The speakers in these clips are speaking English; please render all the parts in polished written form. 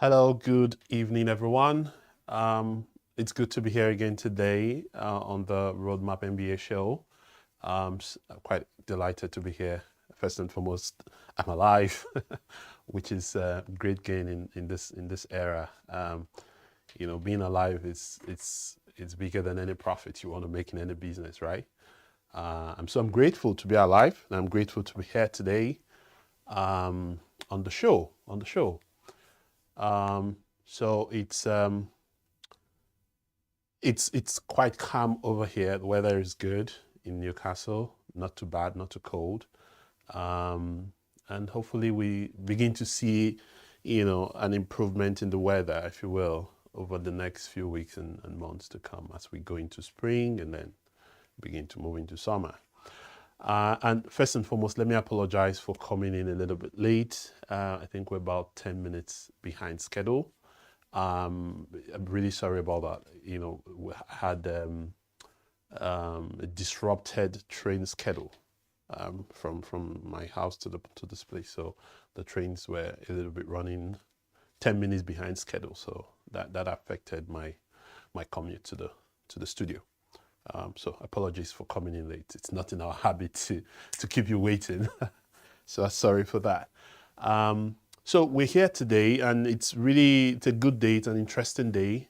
Hello, good evening, everyone. It's good to be here again today on the Roadmap MBA show. I'm quite delighted to be here. First and foremost, I'm alive, which is a great gain in this era. Being alive it's bigger than any profit you want to make in any business, right? I'm grateful to be alive, and I'm grateful to be here today on the show. So it's quite calm over here. The weather is good in Newcastle, not too bad, not too cold. And hopefully we begin to see, an improvement in the weather, if you will, over the next few weeks and months to come as we go into spring and then begin to move into summer. And first and foremost, let me apologize for coming in a little bit late. I think we're about 10 minutes behind schedule. I'm really sorry about that. We had a disrupted train schedule from my house to this place. So the trains were a little bit running 10 minutes behind schedule. So that affected my commute to the studio. So apologies for coming in late. It's not in our habit to keep you waiting. So sorry for that. So we're here today, and it's a good day. It's an interesting day.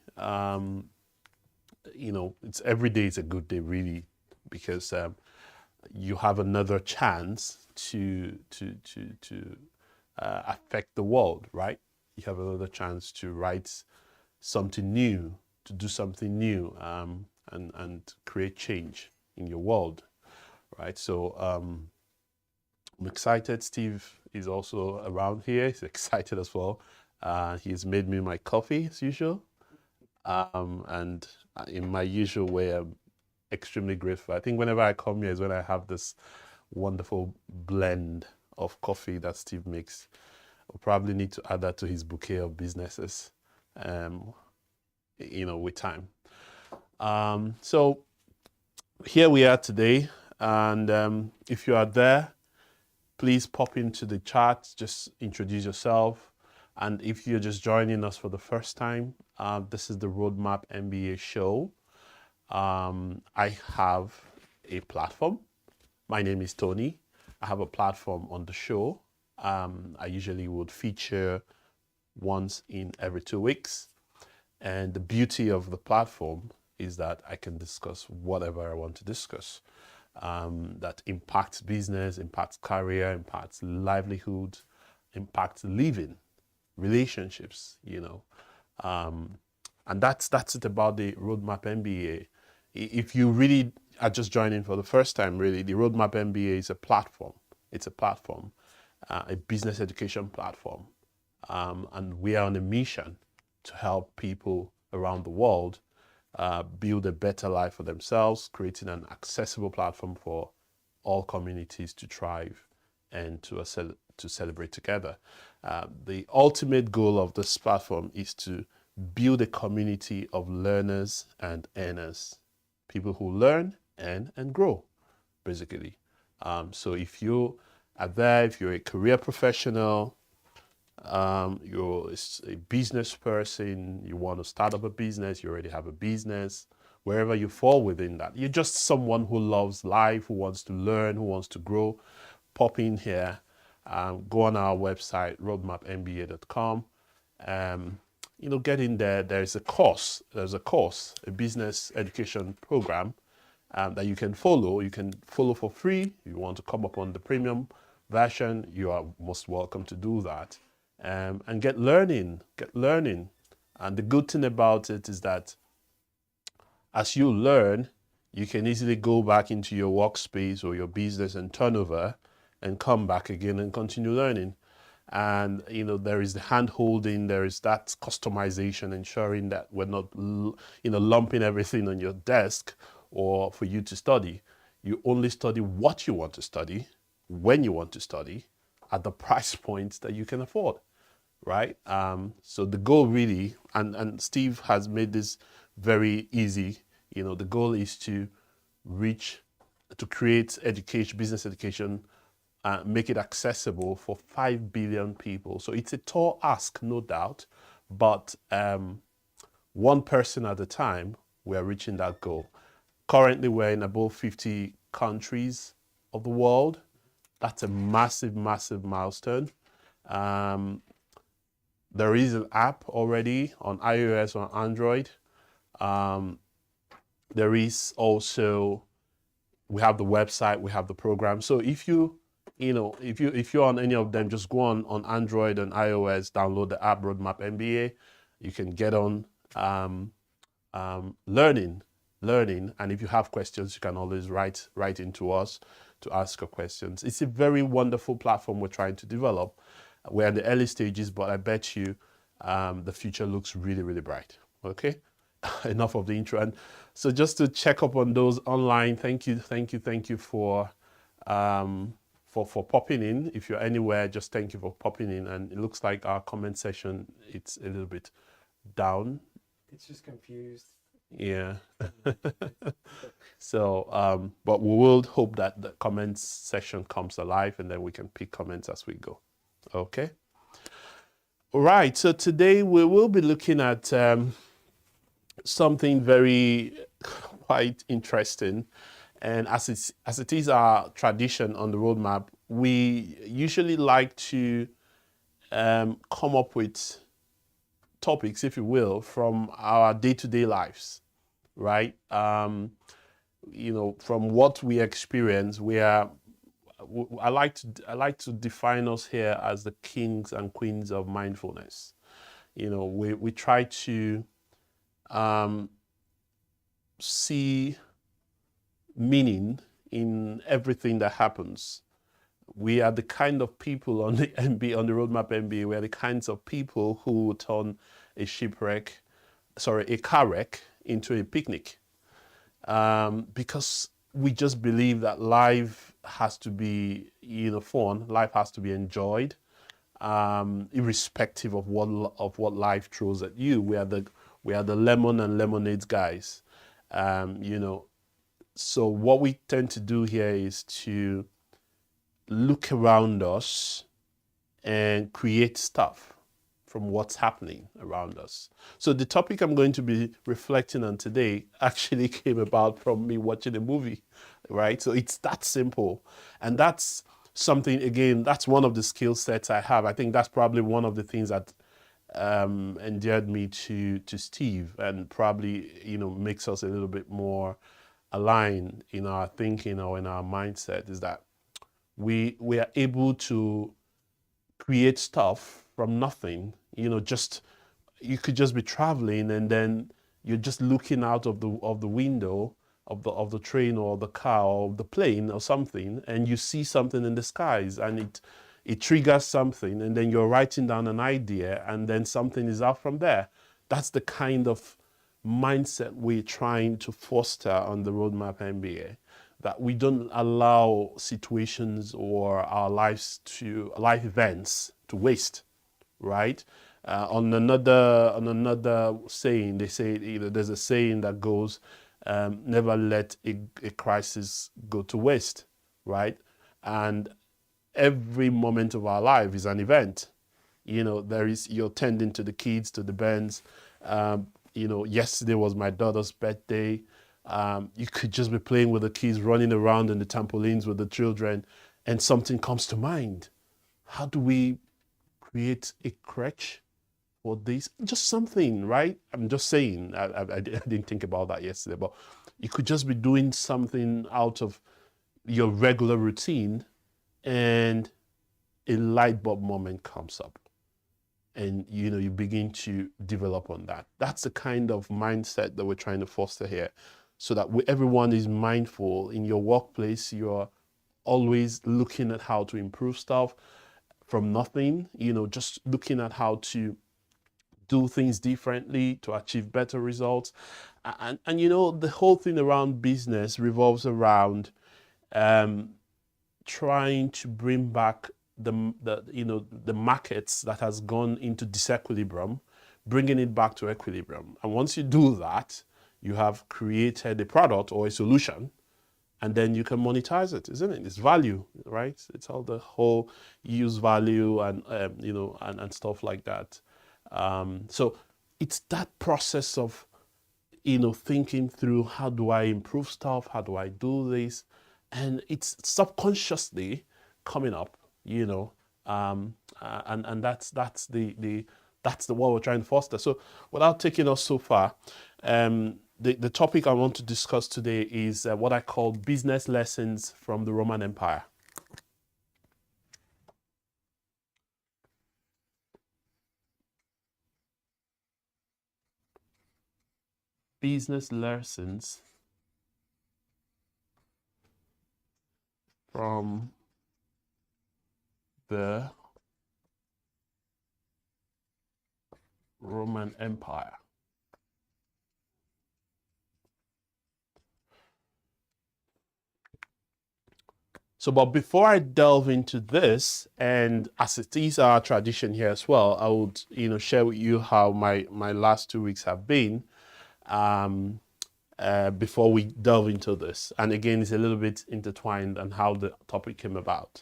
It's every day is a good day, really, because you have another chance to affect the world, right? You have another chance to write something new, to do something new, and create change in your world, right? So I'm excited. Steve is also around here. He's excited as well. He's made me my coffee as usual. And in my usual way, I'm extremely grateful. I think whenever I come here is when I have this wonderful blend of coffee that Steve makes. I'll probably need to add that to his bouquet of businesses, with time. So here we are today. And if you are there, please pop into the chat, just introduce yourself. And if you're just joining us for the first time, this is the Roadmap MBA show. I have a platform. My name is Tony. I have a platform on the show. I usually would feature once in every 2 weeks. And the beauty of the platform is that I can discuss whatever I want to discuss. That impacts business, impacts career, impacts livelihood, impacts living, relationships, and that's it about the Roadmap MBA. If you really are just joining for the first time, really, the Roadmap MBA is a platform. It's a platform, a business education platform. And we are on a mission to help people around the world build a better life for themselves, creating an accessible platform for all communities to thrive and to celebrate together. The ultimate goal of this platform is to build a community of learners and earners, people who learn, earn, and grow, basically. So if you are there, if you're a career professional, you're a business person, you want to start up a business, you already have a business, wherever you fall within that. You're just someone who loves life, who wants to learn, who wants to grow. Pop in here, go on our website, roadmapmba.com. Get in there. There's a course, a business education program that you can follow. You can follow for free. If you want to come up on the premium version, you are most welcome to do that. And get learning. And the good thing about it is that as you learn, you can easily go back into your workspace or your business and turn over and come back again and continue learning. And, there is the hand holding, there is that customization, ensuring that we're not, lumping everything on your desk or for you to study. You only study what you want to study, when you want to study, at the price point that you can afford. Right? So the goal really, and Steve has made this very easy, the goal is to create education, business education, make it accessible for 5 billion people. So it's a tall ask, no doubt, but one person at a time, we're reaching that goal. Currently, we're in above 50 countries of the world. That's a massive, massive milestone. There is an app already on iOS or Android. There is also, we have the website, we have the program. So if if you're on any of them, just go on Android and iOS, download the app Roadmap MBA. You can get on learning. And if you have questions, you can always write into us to ask your questions. It's a very wonderful platform we're trying to develop. We're in the early stages, but I bet you the future looks really, really bright. Okay. Enough of the intro. And so just to check up on those online, thank you for popping in. If you're anywhere, just thank you for popping in. And it looks like our comment section, it's a little bit down. It's just confused. Yeah. So, but we will hope that the comments section comes alive, and then we can pick comments as we go. Okay. All right. So today we will be looking at something very quite interesting, and as it is our tradition on the roadmap, we usually like to come up with topics, if you will, from our day-to-day lives, right? From what we experience, I like to define us here as the kings and queens of mindfulness. We try to see meaning in everything that happens. We are the kind of people on the Roadmap MBA. We are the kinds of people who turn a car wreck into a picnic, because we just believe that life has to be fun. Life has to be enjoyed, irrespective of what life throws at you. We are the lemon and lemonade guys. So what we tend to do here is to look around us and create stuff from what's happening around us. So the topic I'm going to be reflecting on today actually came about from me watching a movie, right? So it's that simple. And that's something, again, that's one of the skill sets I have. I think that's probably one of the things that endeared me to Steve, and probably makes us a little bit more aligned in our thinking or in our mindset, is that we are able to create stuff from nothing. You could just be traveling, and then you're just looking out of the window of the train or the car or the plane or something, and you see something in the skies, and it triggers something, and then you're writing down an idea, and then something is out from there. That's the kind of mindset we're trying to foster on the Roadmap MBA, that we don't allow situations or our life events to waste, right? On another saying, they say, there's a saying that goes, never let a crisis go to waste, right? And every moment of our life is an event. You're tending to the kids, to the bands. Yesterday was my daughter's birthday. You could just be playing with the kids, running around in the trampolines with the children, and something comes to mind. How do we create a crutch for this? Just something, right? I'm just saying, I didn't think about that yesterday, but you could just be doing something out of your regular routine, and a light bulb moment comes up, and you begin to develop on that. That's the kind of mindset that we're trying to foster here, so that everyone is mindful. In your workplace, you're always looking at how to improve stuff from nothing, just looking at how to do things differently to achieve better results. And the whole thing around business revolves around trying to bring back the markets that has gone into disequilibrium, bringing it back to equilibrium. And once you do that, you have created a product or a solution, and then you can monetize it, isn't it? It's value, right? It's all the whole use value and and stuff like that. So it's that process of thinking through, how do I improve stuff? How do I do this? And it's subconsciously coming up, and that's the what we're trying to foster. So without taking us so far, the topic I want to discuss today is what I call business lessons from the Roman Empire. Business lessons from the Roman Empire. So, but before I delve into this, and as it is our tradition here as well, I would, share with you how my last 2 weeks have been, before we delve into this. And again, it's a little bit intertwined on how the topic came about.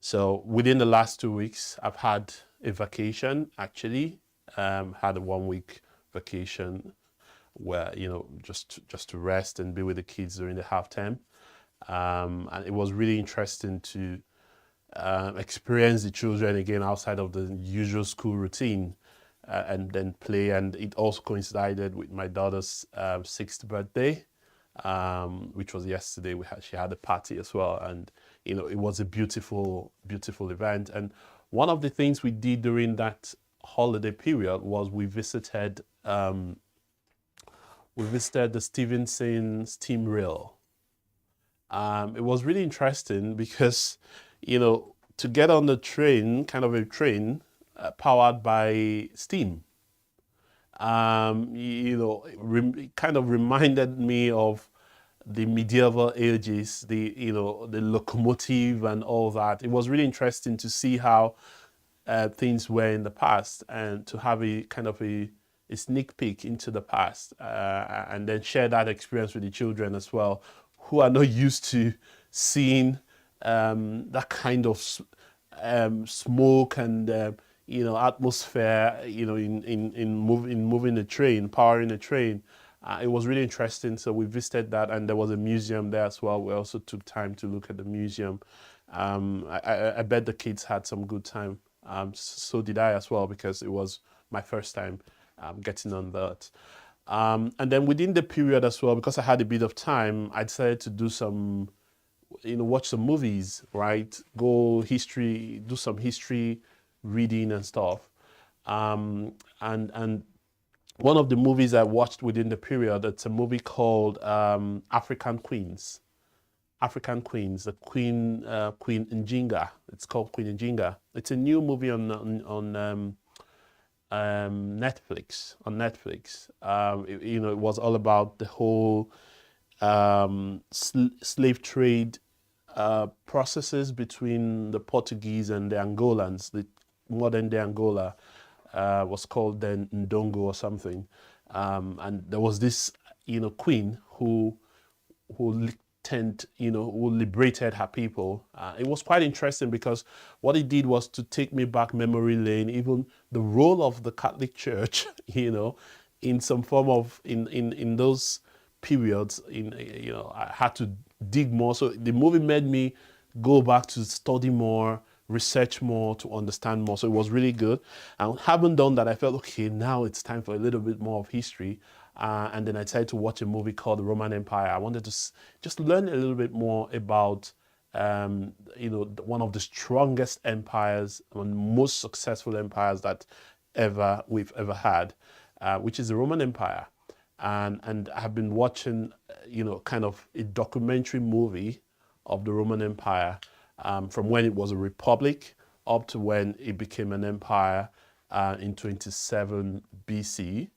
So within the last 2 weeks, I've had a vacation, actually, had a 1 week vacation where, just to rest and be with the kids during the half term. And it was really interesting to experience the children again outside of the usual school routine, and then play. And it also coincided with my daughter's 6th birthday, which was yesterday. She had a party as well, and it was a beautiful, beautiful event. And one of the things we did during that holiday period was we visited the Stevenson steam rail. It was really interesting because, to get on the train, kind of a train powered by steam, it kind of reminded me of the medieval ages, the locomotive and all that. It was really interesting to see how things were in the past, and to have a kind of a sneak peek into the past, and then share that experience with the children as well, who are not used to seeing that kind of smoke and atmosphere, in moving the train, powering the train. It was really interesting. So we visited that, and there was a museum there as well. We also took time to look at the museum. I bet the kids had some good time. So did I as well, because it was my first time getting on that. And then within the period as well, because I had a bit of time, I decided to do some, watch some movies, right? Do some history reading and stuff. And one of the movies I watched within the period, it's a movie called African Queens. African Queens, the Queen Njinga. It's called Queen Njinga. It's a new movie on Netflix. It was all about the whole slave trade processes between the Portuguese and the Angolans. The modern day Angola was called then Ndongo or something, and there was this queen who who liberated her people. It was quite interesting, because what it did was to take me back memory lane, even the role of the Catholic Church, in some form of, in those periods, I had to dig more. So the movie made me go back to study more, research more, to understand more. So it was really good. And having done that, I felt, okay, now it's time for a little bit more of history. And then I decided to watch a movie called The Roman Empire. I wanted to just learn a little bit more about, one of the strongest empires and most successful empires that we've ever had, which is the Roman Empire. And I have been watching, kind of a documentary movie of the Roman Empire, from when it was a republic up to when it became an empire in 27 BC.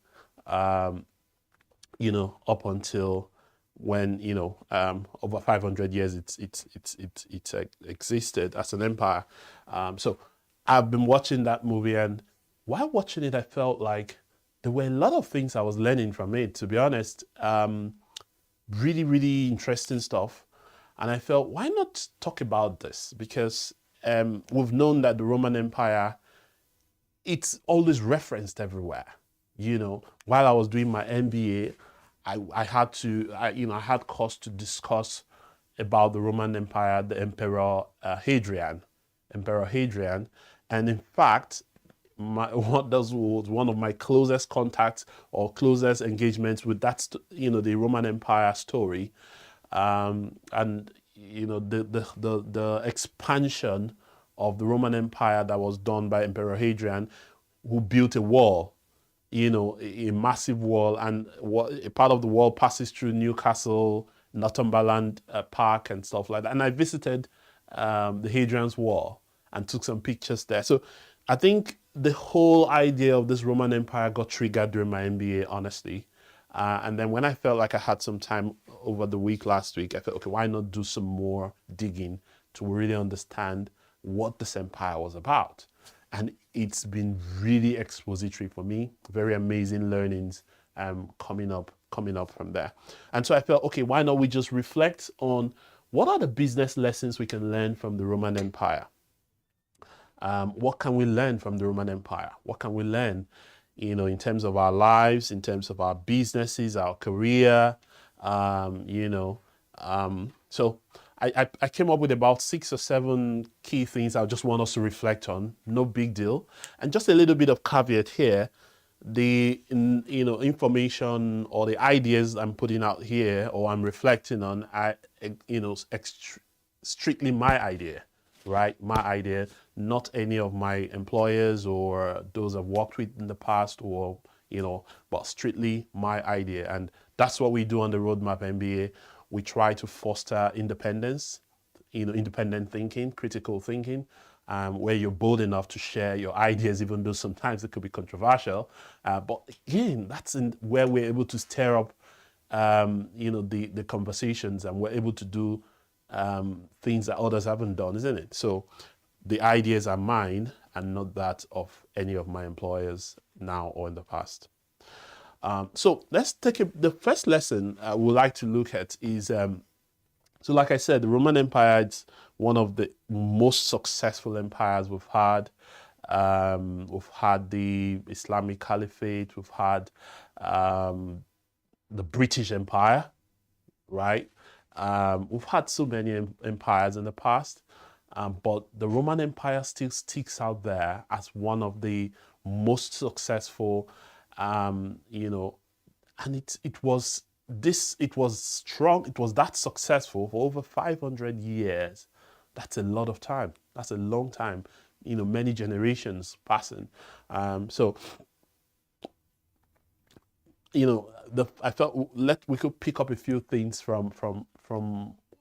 Up until when over 500 years it existed as an empire. So I've been watching that movie, and while watching it, I felt like there were a lot of things I was learning from it. To be honest, really, really interesting stuff. And I felt, why not talk about this? Because we've known that the Roman Empire it's always referenced everywhere. While I was doing my MBA, I had course to discuss about the Roman Empire, the Hadrian, Emperor Hadrian, and in fact, what was one of my closest contacts or closest engagements with that, the Roman Empire story, and the expansion of the Roman Empire that was done by Emperor Hadrian, who built a wall, a massive wall, and a part of the wall passes through Newcastle, Northumberland Park, and stuff like that. And I visited the Hadrian's Wall and took some pictures there. So I think the whole idea of this Roman Empire got triggered during my MBA, honestly. And then when I felt like I had some time over the week last week, I felt, okay, why not do some more digging to really understand what this empire was about? And it's been really expository for me. Very amazing learnings coming up from there. And so I felt, okay, why not we just reflect on what are the business lessons we can learn from the Roman Empire? What can we learn from the Roman Empire? What can we learn, in terms of our lives, in terms of our businesses, our career, so I came up with about 6 or 7 key things I just want us to reflect on. No big deal. And just a little bit of caveat here. The information or the ideas I'm putting out here or I'm reflecting on are strictly my idea, right? My idea, not any of my employers or those I've worked with in the past, or but strictly my idea. And that's what we do on the Roadmap MBA. We try to foster independence, independent thinking, critical thinking, where you're bold enough to share your ideas, even though sometimes it could be controversial. But again, that's where we're able to stir up, the conversations, and we're able to do things that others haven't done, isn't it? So the ideas are mine and not that of any of my employers now or in the past. So let's take the first lesson we would like to look at is, so like I said, the Roman Empire is one of the most successful empires we've had. We've had the Islamic Caliphate, we've had the British Empire, right? We've had so many empires in the past, but the Roman Empire still sticks out there as one of the most successful, and it was strong. It was that successful for over 500 years. That's a lot of time. That's a long time. Many generations passing. So I felt we could pick up a few things from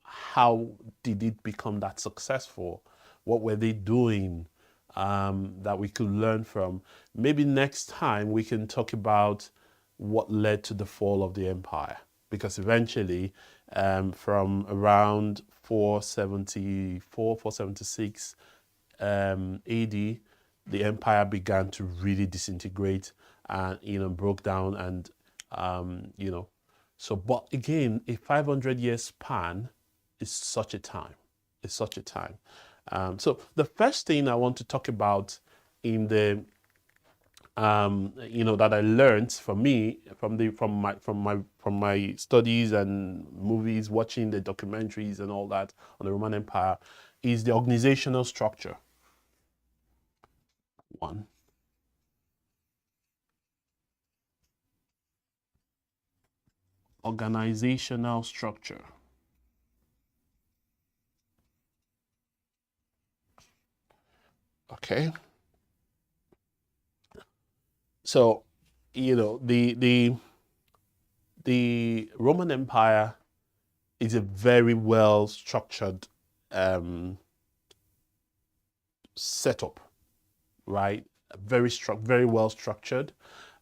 how did it become that successful? What were they doing that we could learn from? Maybe next time we can talk about what led to the fall of the empire, because eventually from around 474, 476 AD, the empire began to really disintegrate and broke down, and so, but again, a 500-year span is such a time. It's such a time. So the first thing I want to talk about in the that I learned from my studies and movies, watching the documentaries and all that on the Roman Empire, is the organizational structure. One. Organizational structure. Okay. So, the Roman Empire is a very well structured setup, right? Very well structured,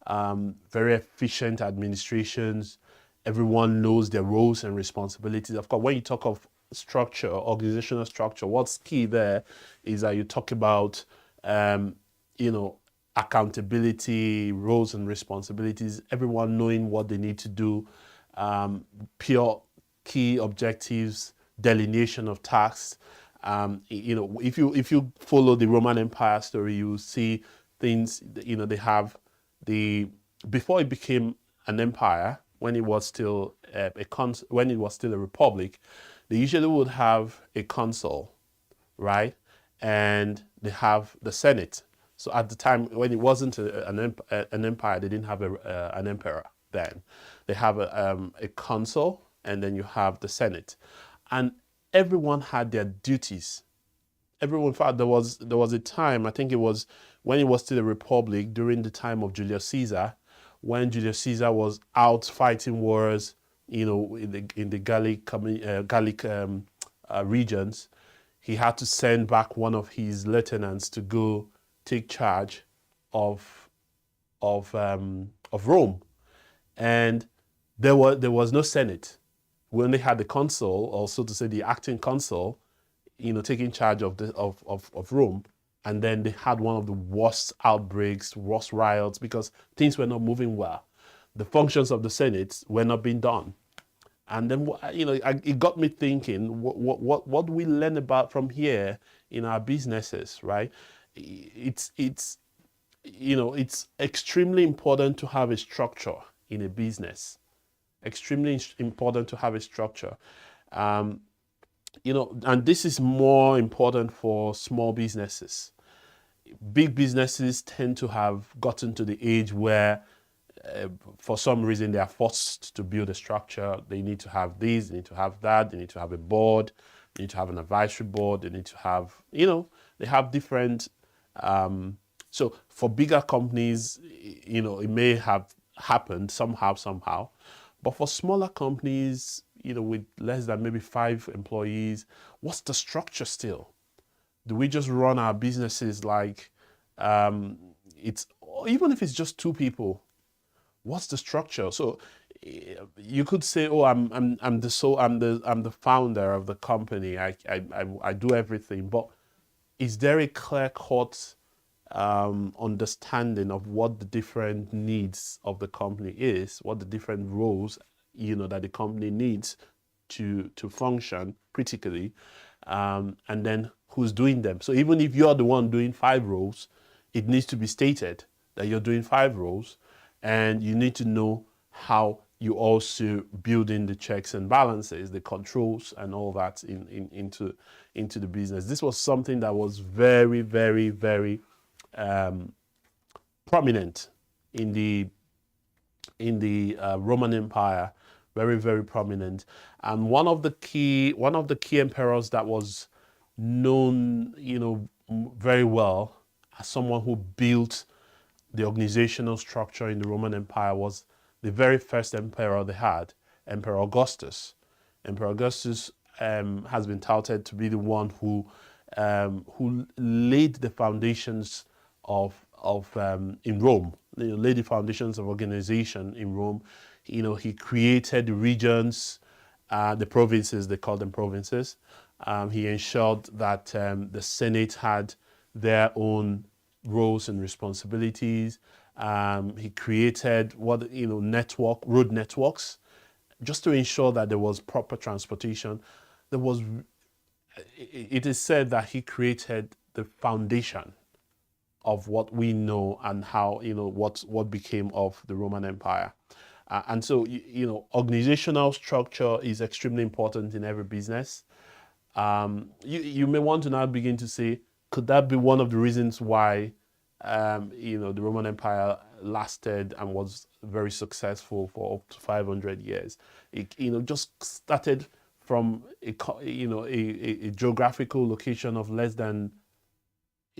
very efficient administrations. Everyone knows their roles and responsibilities. Of course, when you talk of structure, organizational structure, what's key there is that you talk about, accountability, roles and responsibilities, everyone knowing what they need to do, pure key objectives, delineation of tasks. If you follow the Roman Empire story, you will see things, they have before it became an empire, when it was still when it was still a republic, they usually would have a consul, right? And they have the Senate. So at the time when it wasn't an empire, they didn't have an emperor then. They have a consul, and then you have the Senate. And everyone had their duties. Everyone, in fact, there was a time, I think it was when it was still a republic, during the time of Julius Caesar, when Julius Caesar was out fighting wars, in the Gallic regions. He had to send back one of his lieutenants to go take charge of Rome, and there was no Senate. We only had the consul, or so to say, the acting consul, taking charge of Rome. And then they had one of the worst outbreaks, worst riots, because things were not moving well. The functions of the Senate were not being done. And then, it got me thinking, what do we learn about from here in our businesses, right? It's extremely important to have a structure in a business. Extremely important to have a structure. And this is more important for small businesses. Big businesses tend to have gotten to the age where for some reason they are forced to build a structure. They need to have this, they need to have that, they need to have a board, they need to have an advisory board, they need to have, they have different, so for bigger companies, it may have happened somehow, but for smaller companies, with less than maybe 5 employees, what's the structure still? Do we just run our businesses like it's, even if it's just 2 people? What's the structure? So you could say, oh, I'm the founder of the company. I do everything. But is there a clear-cut understanding of what the different needs of the company is, what the different roles that the company needs to function critically, and then who's doing them? So even if you're the one doing 5 roles, it needs to be stated that you're doing 5 roles. And you need to know how you also build in the checks and balances, the controls and all that into the business. This was something that was very, very, very prominent in the Roman Empire, very, very prominent. And one of the key emperors that was known, very well as someone who built the organizational structure in the Roman Empire was the very first emperor they had, Emperor Augustus. Emperor Augustus has been touted to be the one who laid the foundations of in Rome, laid the foundations of organization in Rome. He created the regions, the provinces, they call them provinces. He ensured that the Senate had their own roles and responsibilities. He created road networks, just to ensure that there was proper transportation. It is said that he created the foundation of what we know and how, what became of the Roman Empire. And so, organizational structure is extremely important in every business. You may want to now begin to say, could that be one of the reasons why, the Roman Empire lasted and was very successful for up to 500 years? It, just started from a geographical location of less than,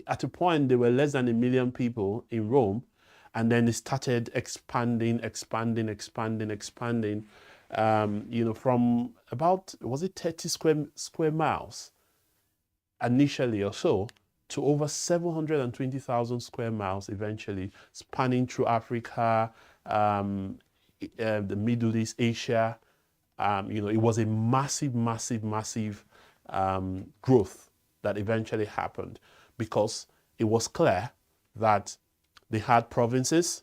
at a point, there were less than 1 million people in Rome, and then it started expanding, from about, was it 30 square miles initially or so, to over 720,000 square miles eventually, spanning through Africa, the Middle East, Asia. It was a massive growth that eventually happened, because it was clear that they had provinces,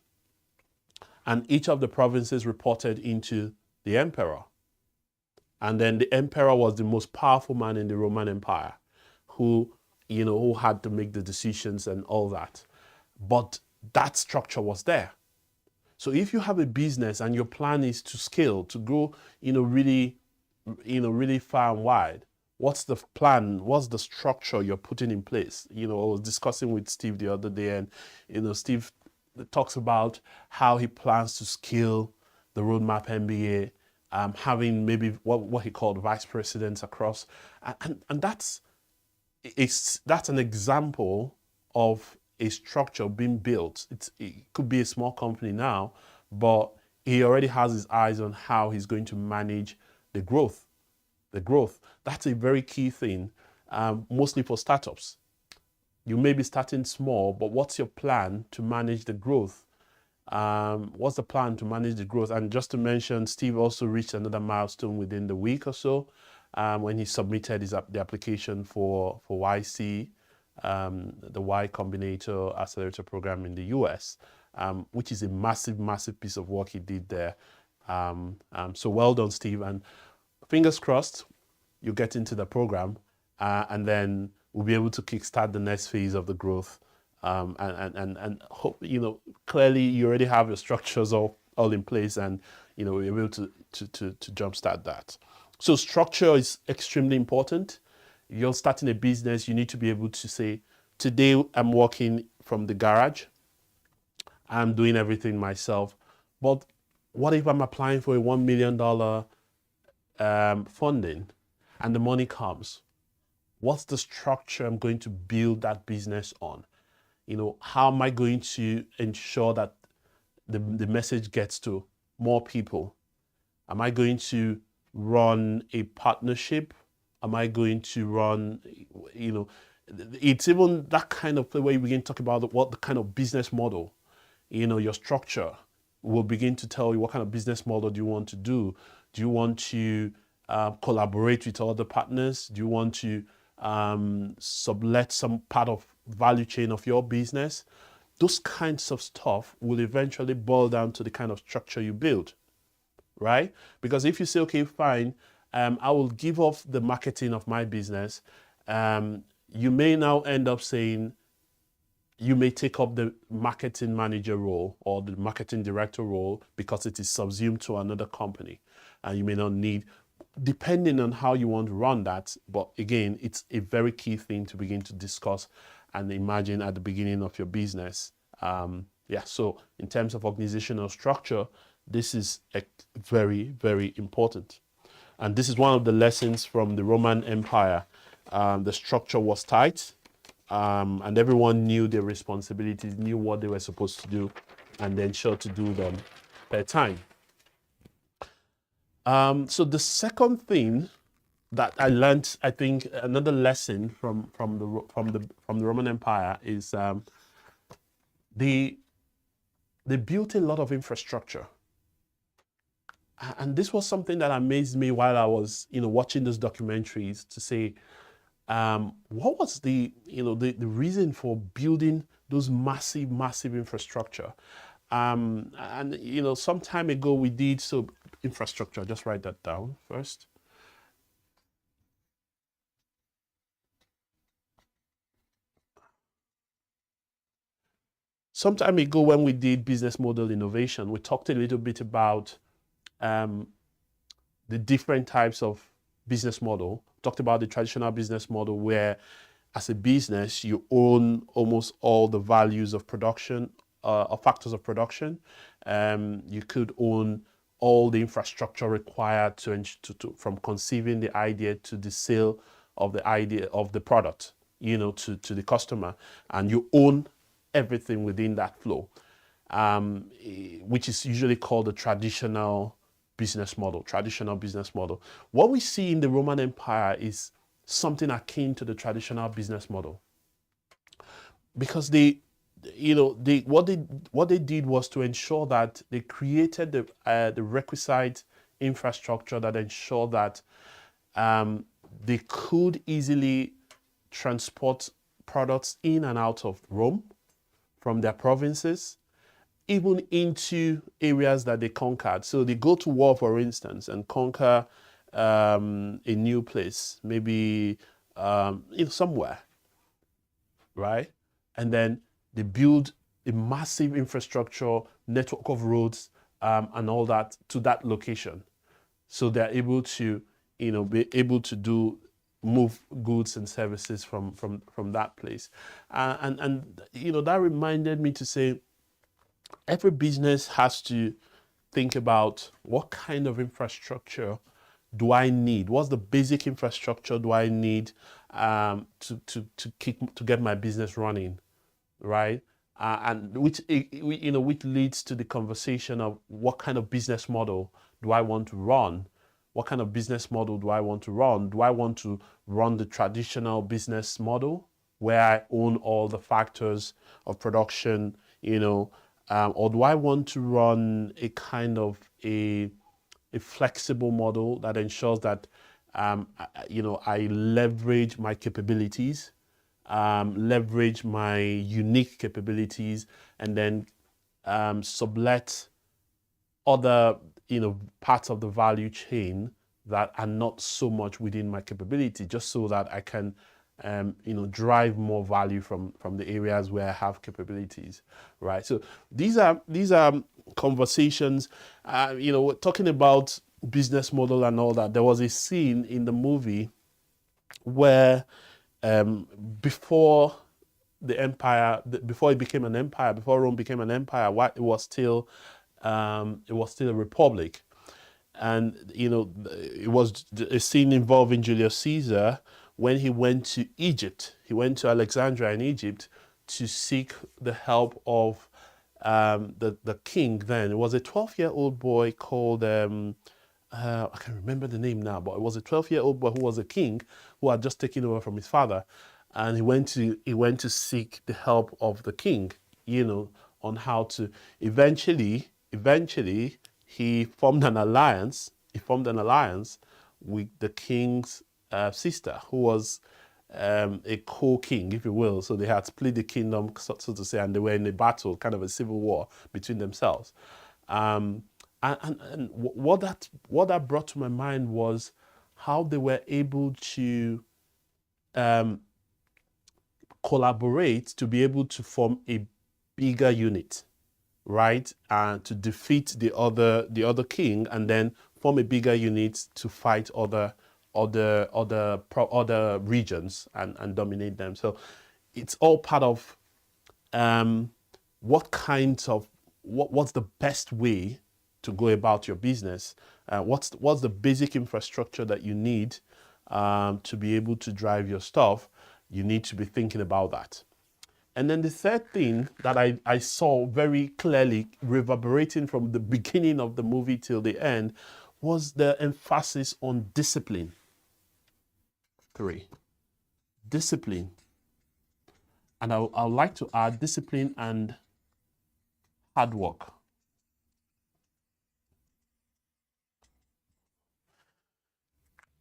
and each of the provinces reported into the emperor. And then the emperor was the most powerful man in the Roman Empire, who had to make the decisions and all that. but that structure was there. So if you have a business and your plan is to scale, to grow, really, really far and wide, what's the plan? What's the structure you're putting in place? I was discussing with Steve the other day, and Steve talks about how he plans to scale the Roadmap MBA, having maybe what he called vice presidents across, and that's an example of a structure being built. It could be a small company now, but he already has his eyes on how he's going to manage the growth. That's a very key thing, mostly for startups. You may be starting small, but what's your plan to manage the growth? What's the plan to manage the growth? And just to mention, Steve also reached another milestone within the week or so, when he submitted the application for YC, the Y Combinator Accelerator Program in the US, which is a massive, massive piece of work he did there. So well done, Steve, and fingers crossed you get into the program, and then we'll be able to kickstart the next phase of the growth. And hope, clearly you already have your structures all in place, and we're able to jumpstart that. So structure is extremely important. You're starting a business, you need to be able to say, today I'm working from the garage, I'm doing everything myself. But what if I'm applying for a $1 million funding and the money comes? What's the structure I'm going to build that business on? How am I going to ensure that the message gets to more people? Am I going to run a partnership? Am I going to run, it's even that kind of way we begin to talk about what the kind of business model, your structure will begin to tell you what kind of business model do you want to do. Do you want to collaborate with other partners? Do you want to sublet some part of value chain of your business? Those kinds of stuff will eventually boil down to the kind of structure you build, right? Because if you say, okay, fine, I will give off the marketing of my business, you may now end up saying, you may take up the marketing manager role or the marketing director role because it is subsumed to another company, and you may not need, depending on how you want to run that. But again, it's a very key thing to begin to discuss and imagine at the beginning of your business. So in terms of organizational structure, this is very, very important. And this is one of the lessons from the Roman Empire. The structure was tight, and everyone knew their responsibilities, knew what they were supposed to do, and then sure to do them per time. So the second thing that I learned, I think another lesson from the Roman Empire is they built a lot of infrastructure, and this was something that amazed me while I was watching those documentaries to say, what was the reason for building those massive infrastructure. And some time ago we did infrastructure. Just write that down first. Some time ago when we did business model innovation, we talked a little bit about the different types of business model. Talked about the traditional business model where as a business you own almost all the values of production, or factors of production. You could own all the infrastructure required to from conceiving the idea to the sale of the idea of the product, to the customer, and you own everything within that flow, which is usually called the traditional business model. What we see in the Roman Empire is something akin to the traditional business model, because what they did was to ensure that they created the requisite infrastructure that ensured that they could easily transport products in and out of Rome from their provinces, even into areas that they conquered. So they go to war, for instance, and conquer a new place, maybe somewhere, right? And then they build a massive infrastructure, network of roads, and all that to that location. So they're able to, be able to move goods and services from that place. And that reminded me to say, every business has to think about what kind of infrastructure do I need? What's the basic infrastructure do I need to get my business running, right? And which leads to the conversation of what kind of business model do I want to run? What kind of business model do I want to run? Do I want to run the traditional business model where I own all the factors of production, or do I want to run a kind of a flexible model that ensures that I leverage my capabilities, leverage my unique capabilities, and then sublet other parts of the value chain that are not so much within my capability, just so that I can drive more value from the areas where I have capabilities, right? So these are conversations. We're talking about business model and all that. There was a scene in the movie where before the empire, before it became an empire, before Rome became an empire, it was still a republic. And it was a scene involving Julius Caesar when he went to Egypt. He went to Alexandria in Egypt to seek the help of the king then. It was a 12-year-old boy called I can't remember the name now, but it was a 12-year-old boy who was a king who had just taken over from his father, and he went to seek the help of the king, on how to eventually he formed an alliance. He formed an alliance with the king's sister, who was a co-king, if you will. So they had split the kingdom, so to say, and they were in a battle, kind of a civil war between themselves. And what that brought to my mind was how they were able to collaborate to be able to form a bigger unit, right? And to defeat the other king, and then form a bigger unit to fight other regions and dominate them. So it's all part of what's the best way to go about your business. What's the basic infrastructure that you need to be able to drive your stuff? You need to be thinking about that. And then the third thing that I saw very clearly reverberating from the beginning of the movie till the end was the emphasis on discipline. 3. Discipline. And I would like to add discipline and hard work.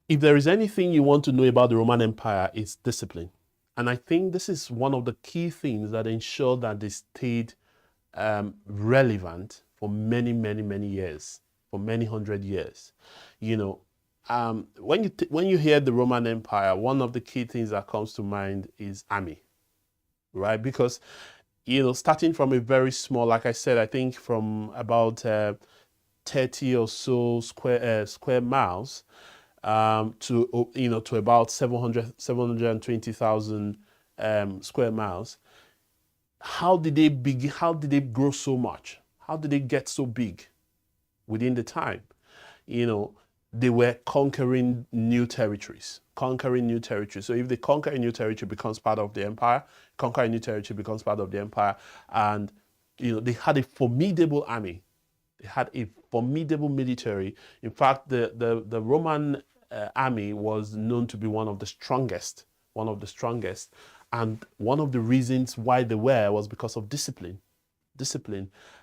If there is anything you want to know about the Roman Empire, it's discipline. And I think this is one of the key things that ensure that they stayed relevant for many, many, many years, for many hundred years. When you hear the Roman Empire, one of the key things that comes to mind is army, right? Because starting from a very small, like I said, I think from about 30 or so square miles to about 720,000 square miles. How did they begin? How did they grow so much? How did they get so big within the time? They were conquering new territories. So if they conquer a new territory, it becomes part of the empire. Conquer a new territory becomes part of the empire. And they had a formidable army. They had a formidable military. In fact, the Roman army was known to be one of the strongest. And one of the reasons why they were was because of discipline.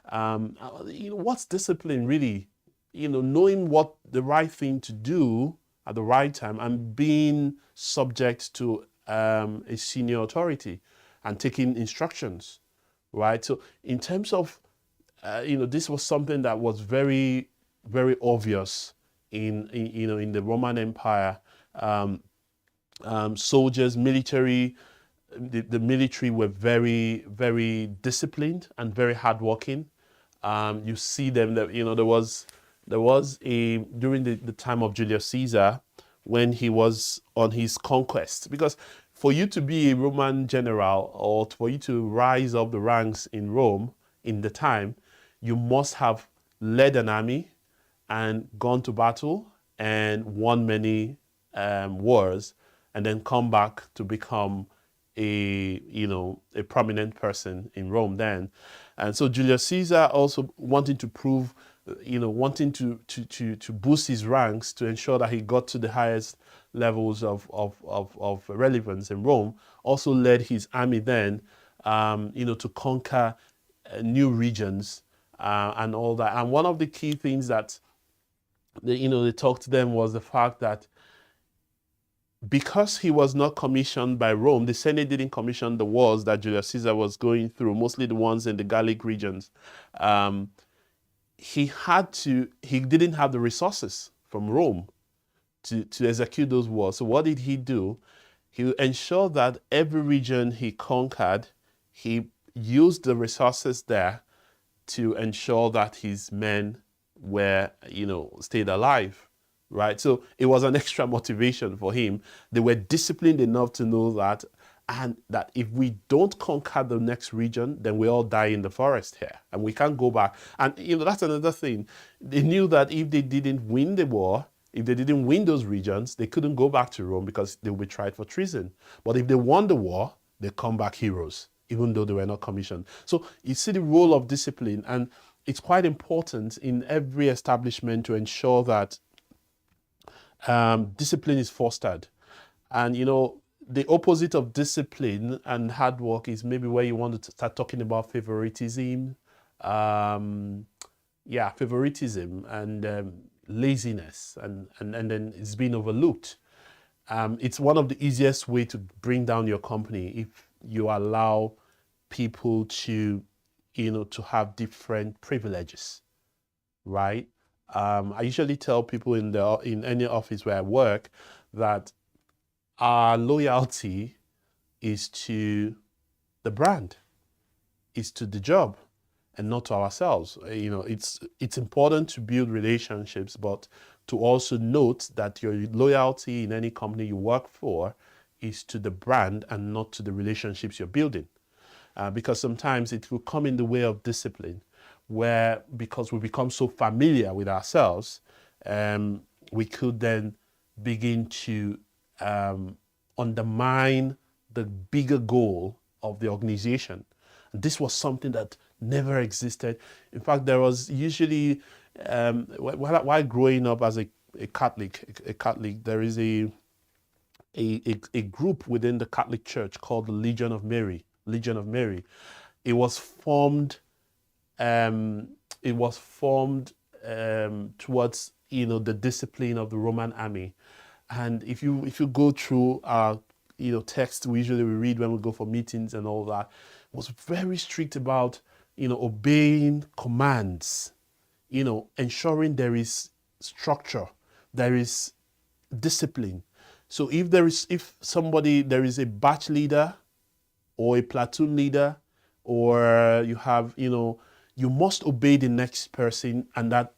What's discipline really? Knowing what the right thing to do at the right time and being subject to a senior authority and taking instructions, right? So in terms of, this was something that was very, very obvious in the Roman Empire. Soldiers, military the military were very, very disciplined and very hardworking. You see them that, there was a, during the time of Julius Caesar, when he was on his conquest, because for you to be a Roman general or for you to rise up the ranks in Rome in the time, you must have led an army and gone to battle and won many wars, and then come back to become a prominent person in Rome then. And so Julius Caesar also wanting to prove, wanting to boost his ranks to ensure that he got to the highest levels of relevance in Rome, also led his army then, to conquer new regions and all that. And one of the key things that they talked to them was the fact that because he was not commissioned by Rome, the Senate didn't commission the wars that Julius Caesar was going through, mostly the ones in the Gallic regions. He didn't have the resources from Rome to execute those wars. So what did he do? He ensured that every region he conquered, he used the resources there to ensure that his men were, stayed alive, right? So it was an extra motivation for him. They were disciplined enough to know that, and that if we don't conquer the next region, then we all die in the forest here, and we can't go back. And that's another thing. They knew that if they didn't win the war, if they didn't win those regions, they couldn't go back to Rome because they would be tried for treason. But if they won the war, they come back heroes, even though they were not commissioned. So you see the role of discipline, and it's quite important in every establishment to ensure that discipline is fostered. And the opposite of discipline and hard work is maybe where you want to start talking about favoritism, favoritism and laziness, and then it's being overlooked. It's one of the easiest way to bring down your company if you allow people to to have different privileges, right? I usually tell people in any office where I work that our loyalty is to the brand, is to the job, and not to ourselves. It's important to build relationships, but to also note that your loyalty in any company you work for is to the brand and not to the relationships you're building. Because sometimes it will come in the way of discipline, where because we become so familiar with ourselves, we could then begin to undermine the bigger goal of the organization. And this was something that never existed. In fact, there was usually, while growing up as a Catholic, there is a group within the Catholic Church called the Legion of Mary. It was formed. Towards the discipline of the Roman army. And if you go through our text we usually read when we go for meetings and all that, it was very strict about obeying commands, ensuring there is structure, there is discipline. So if there is a batch leader or a platoon leader, or you have you must obey the next person, and that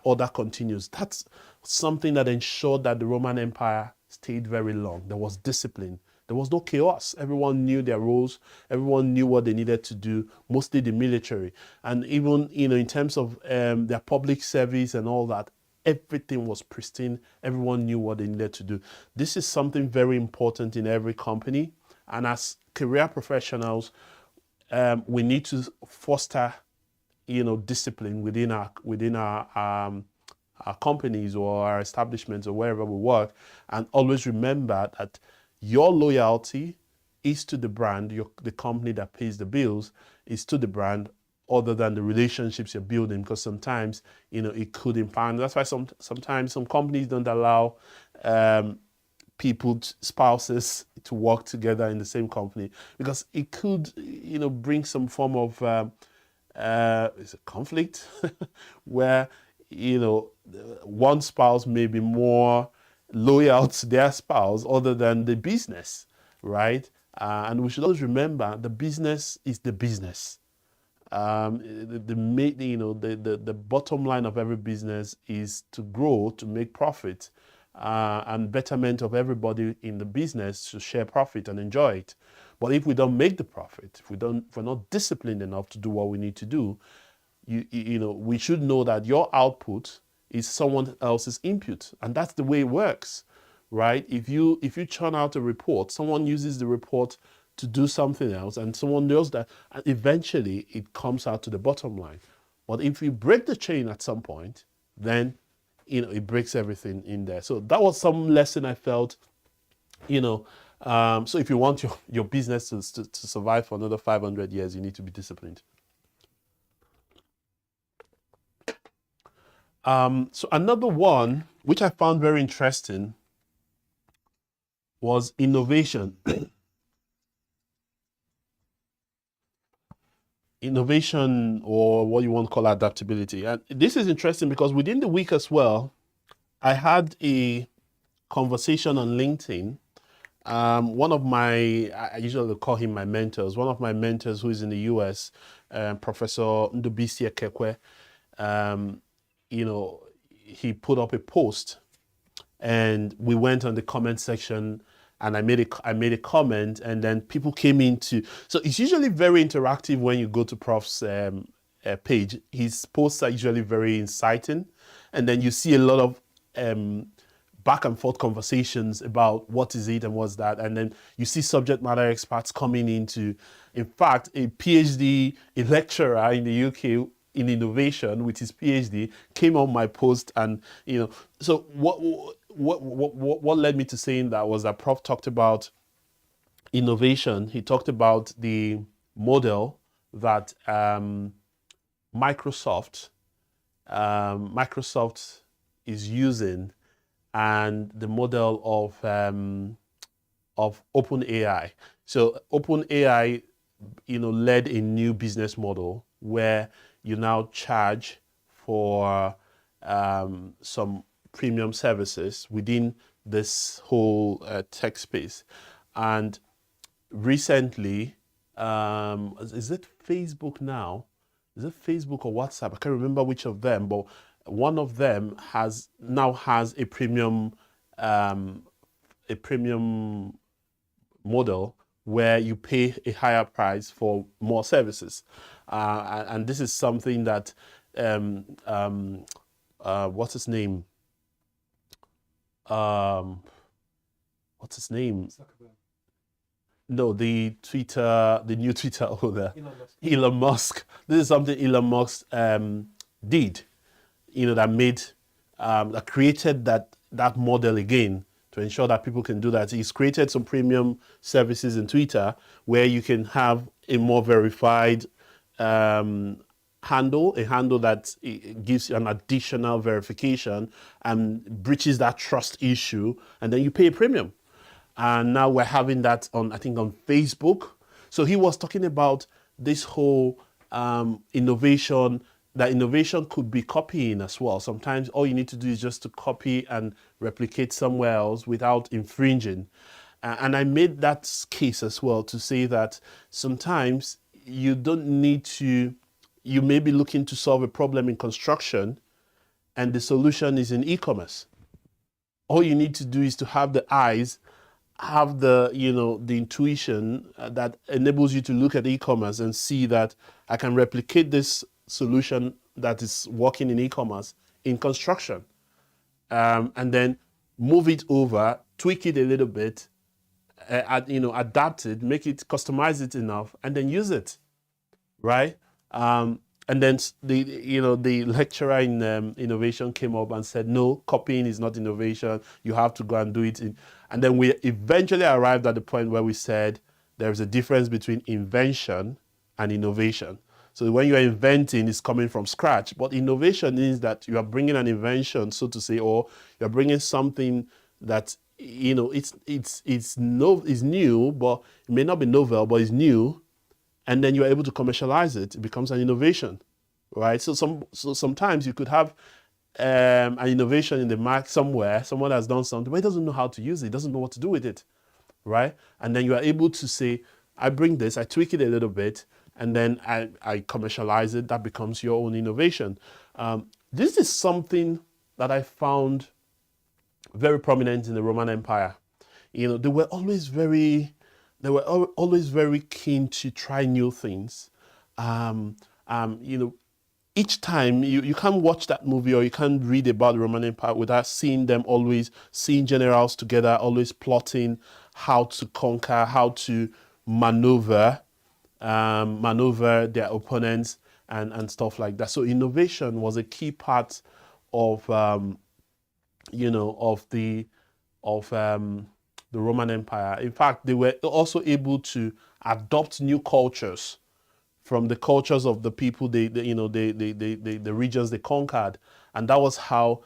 order continues. That's something that ensured that the Roman Empire stayed very long. There was discipline. There was no chaos. Everyone knew their roles. Everyone knew what they needed to do, mostly the military. And even, in terms of their public service and all that, everything was pristine. Everyone knew what they needed to do. This is something very important in every company. And as career professionals, we need to foster discipline within our companies or our establishments or wherever we work, and always remember that your loyalty is to the brand. The company that pays the bills is to the brand, other than the relationships you're building, because sometimes it could impact. That's why sometimes some companies don't allow spouses to work together in the same company, because it could bring some form of it's a conflict where one spouse may be more loyal to their spouse other than the business, right? And we should always remember the business is the business. The bottom line of every business is to grow, to make profit, and betterment of everybody in the business to share profit and enjoy it. But if we don't make the profit, if we're not disciplined enough to do what we need to do, we should know that your output is someone else's input, and that's the way it works, right? If you churn out a report, someone uses the report to do something else, and someone knows that, and eventually it comes out to the bottom line. But if you break the chain at some point, then it breaks everything in there. So that was some lesson I felt. So if you want your business to survive for another 500 years, you need to be disciplined. So another one, which I found very interesting, was innovation. Innovation, or what you want to call adaptability. And this is interesting because within the week as well, I had a conversation on LinkedIn. One of I usually call him my mentors. One of my mentors who is in the US, Professor Ndubisi Ekekwe, he put up a post, and we went on the comment section, and I made a comment, and then people came into. So it's usually very interactive when you go to Prof's page. His posts are usually very inciting, and then you see a lot of back and forth conversations about what is it and what's that, and then you see subject matter experts coming into. In fact, a PhD, a lecturer in the UK in innovation with his PhD came on my post, and so what led me to saying that was that Prof talked about innovation. He talked about the model that Microsoft is using, and the model of OpenAI. So OpenAI, led a new business model where you now charge for some premium services within this whole tech space. And recently, is it Facebook now? Is it Facebook or WhatsApp? I can't remember which of them, but one of them now has a premium model where you pay a higher price for more services, and this is something that what's his name? What's his name? No, the new Twitter owner, Elon Musk. This is something Elon Musk did, that created that model again to ensure that people can do that. He's created some premium services in Twitter where you can have a more verified handle, a handle that gives you an additional verification and breaches that trust issue, and then you pay a premium. And now we're having that on Facebook. So he was talking about this whole innovation, that innovation could be copying as well. Sometimes all you need to do is just to copy and replicate somewhere else without infringing. And I made that case as well to say that sometimes you don't need to, you may be looking to solve a problem in construction and the solution is in e-commerce. All you need to do is to have the eyes, have the intuition that enables you to look at e-commerce and see that I can replicate this solution that is working in e-commerce in construction, and then move it over, tweak it a little bit, adapt it, make it, customize it enough, and then use it, right? And then the lecturer in innovation came up and said, no, copying is not innovation. You have to go and do it. And then we eventually arrived at the point where we said there is a difference between invention and innovation. So when you are inventing, it's coming from scratch. But innovation means that you are bringing an invention, so to say, or you're bringing something that it's new, but it may not be novel, but it's new. And then you're able to commercialize it. It becomes an innovation, right? So sometimes you could have an innovation in the market somewhere. Someone has done something, but he doesn't know how to use it. He doesn't know what to do with it, right? And then you are able to say, I bring this, I tweak it a little bit, and then I commercialize it. That becomes your own innovation. This is something that I found very prominent in the Roman Empire. You know, they were always very keen to try new things. You know, each time you can't watch that movie or you can't read about the Roman Empire without seeing them always seeing generals together, always plotting how to conquer, how to maneuver, maneuver their opponents and stuff like that. So innovation was a key part of you know of the Roman Empire. In fact, they were also able to adopt new cultures from the cultures of the people the regions they conquered, and that was how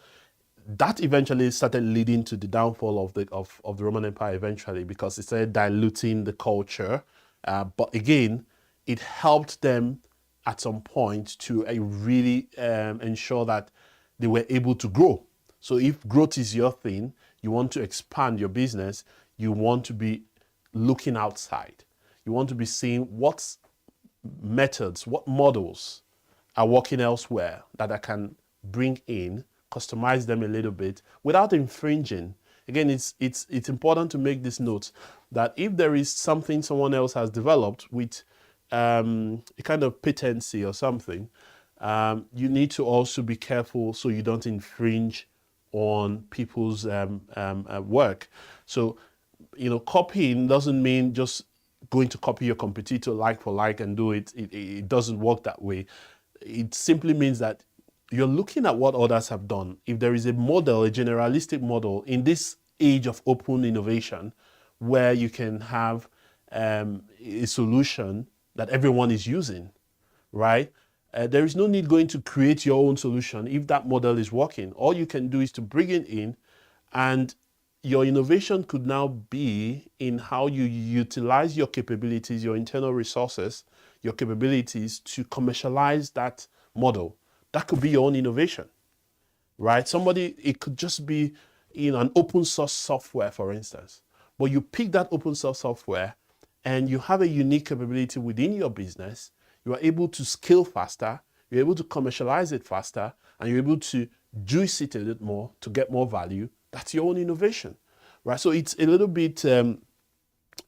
that eventually started leading to the downfall of the Roman Empire eventually, because it started diluting the culture. But again, it helped them at some point to really ensure that they were able to grow. So if growth is your thing, you want to expand your business, you want to be looking outside. You want to be seeing what methods, what models are working elsewhere that I can bring in, customize them a little bit without infringing. Again, it's important to make this note that if there is something someone else has developed with a kind of patency or something, you need to also be careful so you don't infringe on people's work. So, you know, copying doesn't mean just going to copy your competitor like for like and do it. It doesn't work that way. It simply means that you're looking at what others have done. If there is a model, a generalistic model in this age of open innovation, where you can have a solution that everyone is using, right? There is no need going to create your own solution if that model is working. All you can do is to bring it in, and your innovation could now be in how you utilize your capabilities, your internal resources, your capabilities to commercialize that model. That could be your own innovation, right? It could just be an open source software, for instance. But you pick that open source software and you have a unique capability within your business. You are able to scale faster, you're able to commercialize it faster, and you're able to juice it a little more to get more value. That's your own innovation, right? So it's a little bit,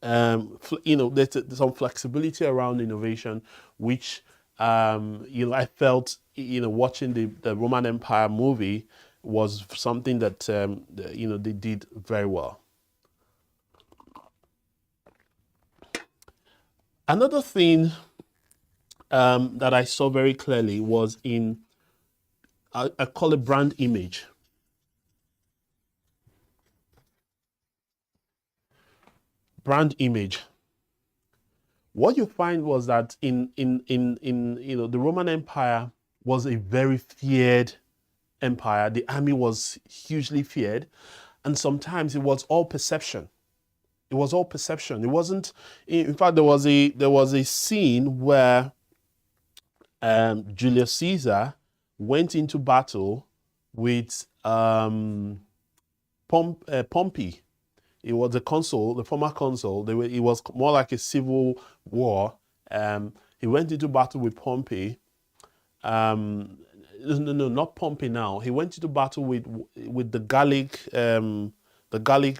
there's some flexibility around innovation, which, I felt, watching the Roman Empire movie was something that, they did very well. Another thing that I saw very clearly was in, I call it brand image. Brand image. What you find was that in the Roman Empire was a very feared empire. The army was hugely feared, and sometimes it was all perception. It was all perception. It wasn't. In fact, there was a scene where Julius Caesar went into battle with Pompey. He was the consul, the former consul. It was more like a civil war. He went into battle with Pompey. No, not Pompey. Now he went into battle with the Gallic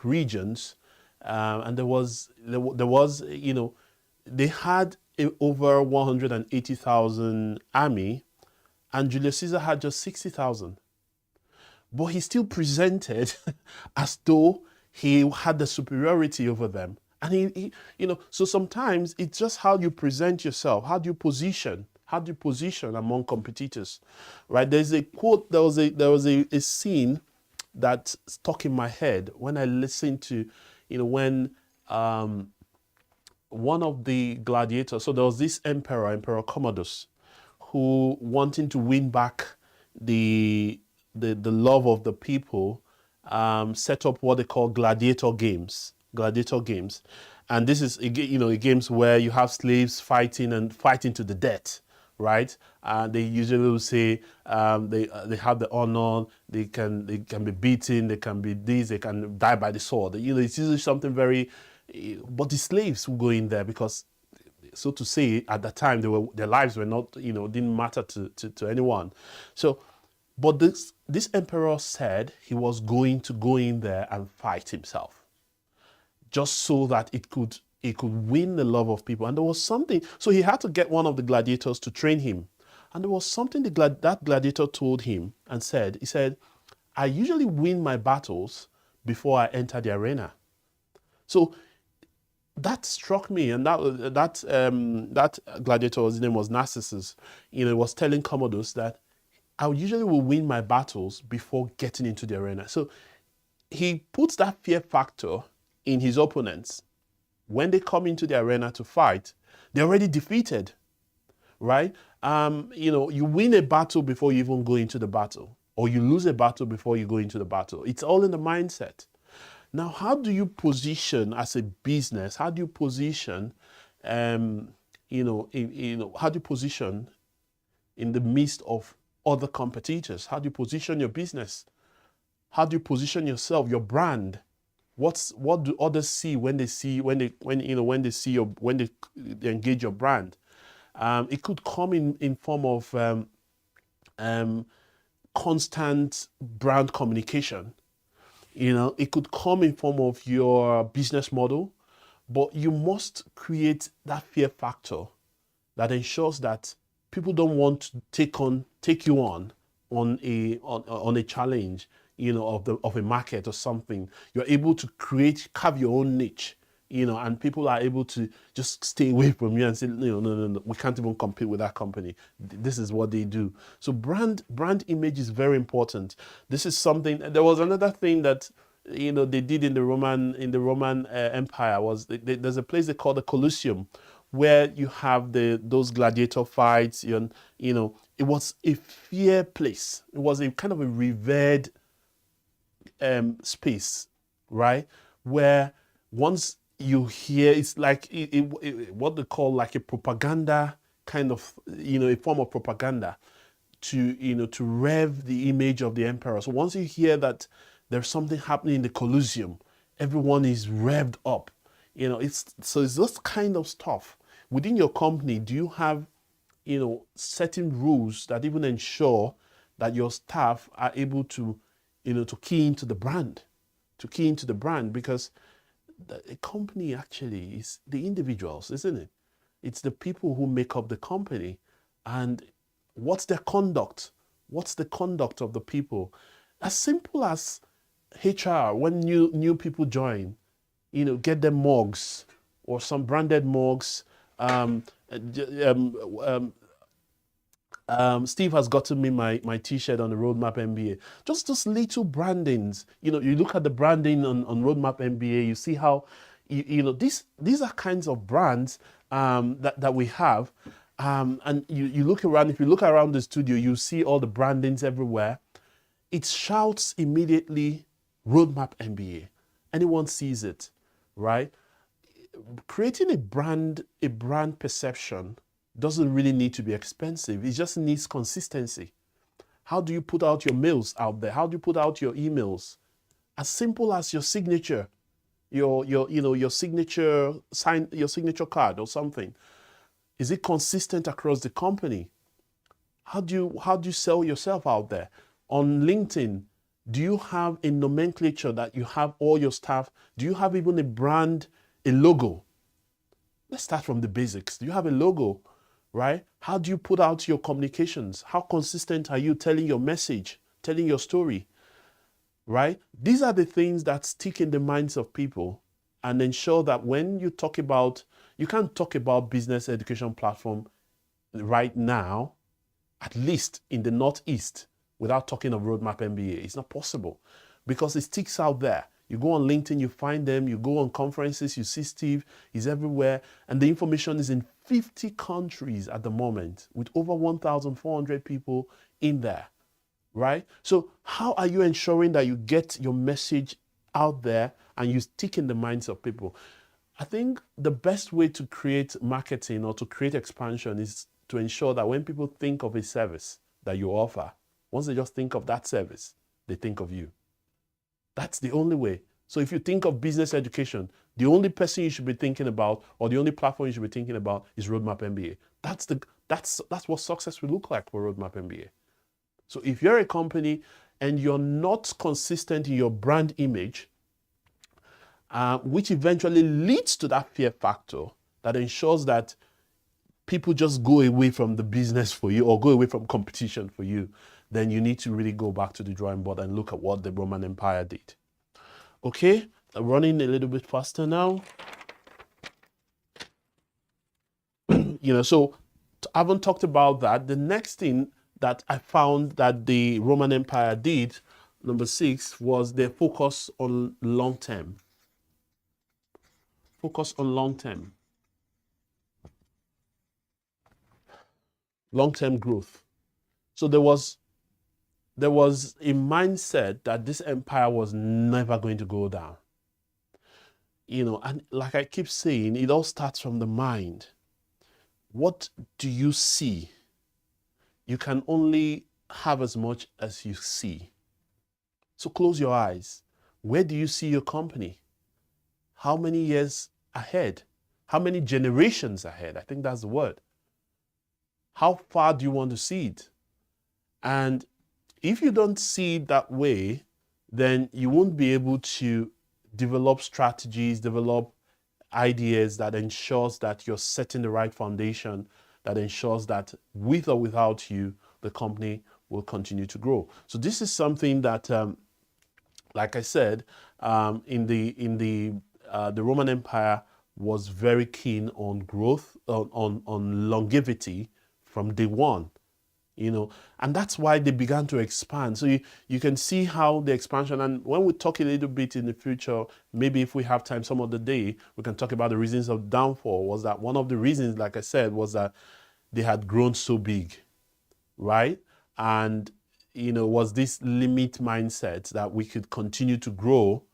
regions, and there was they had over 180,000 army, and Julius Caesar had just 60,000. But he still presented as though he had the superiority over them. And he so sometimes it's just how you present yourself, how do you position among competitors, right? There's a quote, there was a scene that stuck in my head when I listened to, when one of the gladiators, so there was this Emperor Commodus, who, wanting to win back the love of the people, set up what they call gladiator games. And this is games where you have slaves fighting to the death, right? They usually will say they have the honor, they can be beaten, they can be this, they can die by the sword. It's usually something very But the slaves will go in there because, so to say, at the time their lives were not, didn't matter to anyone. So, but this emperor said he was going to go in there and fight himself, just so that it could win the love of people. And there was something, so he had to get one of the gladiators to train him. And there was something that gladiator told him and said, he said, I usually win my battles before I enter the arena. So that struck me, and that gladiator's name was Narcissus. Was telling Commodus that I usually will win my battles before getting into the arena. So he puts that fear factor in his opponents. When they come into the arena to fight, they're already defeated, right? You win a battle before you even go into the battle, or you lose a battle before you go into the battle. It's all in the mindset. Now, how do you position as a business? How do you position, how do you position in the midst of other competitors? How do you position your business? How do you position yourself, your brand? What do others see when they engage your brand? It could come in form of constant brand communication. It could come in form of your business model, but you must create that fear factor that ensures that people don't want to take you on a challenge, of a market or something. You're able to carve your own niche, and people are able to just stay away from you and say, no, we can't even compete with that company. This is what they do. So brand image is very important. This is something. There was another thing that they did in the Roman Empire. There's a place they call the Colosseum, where you have those gladiator fights. It was a fear place. It was a kind of a revered space, right? Where once you hear, it's like what they call like a propaganda kind of, a form of propaganda to rev the image of the emperor. So once you hear that there's something happening in the Colosseum, everyone is revved up. It's this kind of stuff. Within your company, do you have, certain rules that even ensure that your staff are able to, to key into the brand, because a company actually is the individuals, isn't it? It's the people who make up the company. And what's their conduct? What's the conduct of the people? As simple as HR, when new people join, get them mugs or some branded mugs. Steve has gotten me my t-shirt on the Roadmap MBA. Just little brandings. You look at the branding on Roadmap MBA, you see how, these are kinds of brands that we have. And you look around, if you look around the studio, you see all the brandings everywhere. It shouts immediately Roadmap MBA. Anyone sees it, right? Creating a brand perception doesn't really need to be expensive. It just needs consistency. How do you put out your mails out there? How do you put out your emails? As simple as your signature, your signature card or something. Is it consistent across the company? How do you sell yourself out there? On LinkedIn, do you have a nomenclature that you have all your staff? Do you have even a brand, a logo? Let's start from the basics. Do you have a logo, right? How do you put out your communications? How consistent are you telling your message, telling your story, right? These are the things that stick in the minds of people and ensure that when you can't talk about business education platform right now, at least in the Northeast, without talking of Roadmap MBA. It's not possible because it sticks out there. You go on LinkedIn, you find them, you go on conferences, you see Steve, he's everywhere. And the information is in 50 countries at the moment with over 1,400 people in there, right? So how are you ensuring that you get your message out there and you stick in the minds of people? I think the best way to create marketing or to create expansion is to ensure that when people think of a service that you offer, once they just think of that service, they think of you. That's the only way. So if you think of business education, the only person you should be thinking about, or the only platform you should be thinking about, is Roadmap MBA. That's what success will look like for Roadmap MBA. So if you're a company and you're not consistent in your brand image, which eventually leads to that fear factor that ensures that people just go away from the business for you or go away from competition for you, then you need to really go back to the drawing board and look at what the Roman Empire did. Okay, I'm running a little bit faster now. So I haven't talked about that. The next thing that I found that the Roman Empire did, number 6, was their focus on long term. Focus on long term. Long-term growth. So there was a mindset that this empire was never going to go down. And like I keep saying, it all starts from the mind. What do you see? You can only have as much as you see. So close your eyes. Where do you see your company? How many years ahead? How many generations ahead? I think that's the word. How far do you want to see it? And if you don't see it that way, then you won't be able to develop strategies, develop ideas that ensures that you're setting the right foundation, that ensures that with or without you, the company will continue to grow. So this is something that, like I said, in the Roman Empire was very keen on growth, on longevity from day one. And that's why they began to expand. So you can see how the expansion, and when we talk a little bit in the future, maybe if we have time some other day, we can talk about the reasons of downfall. Was that one of the reasons, like I said, was that they had grown so big, right? And, was this limit mindset that we could continue to grow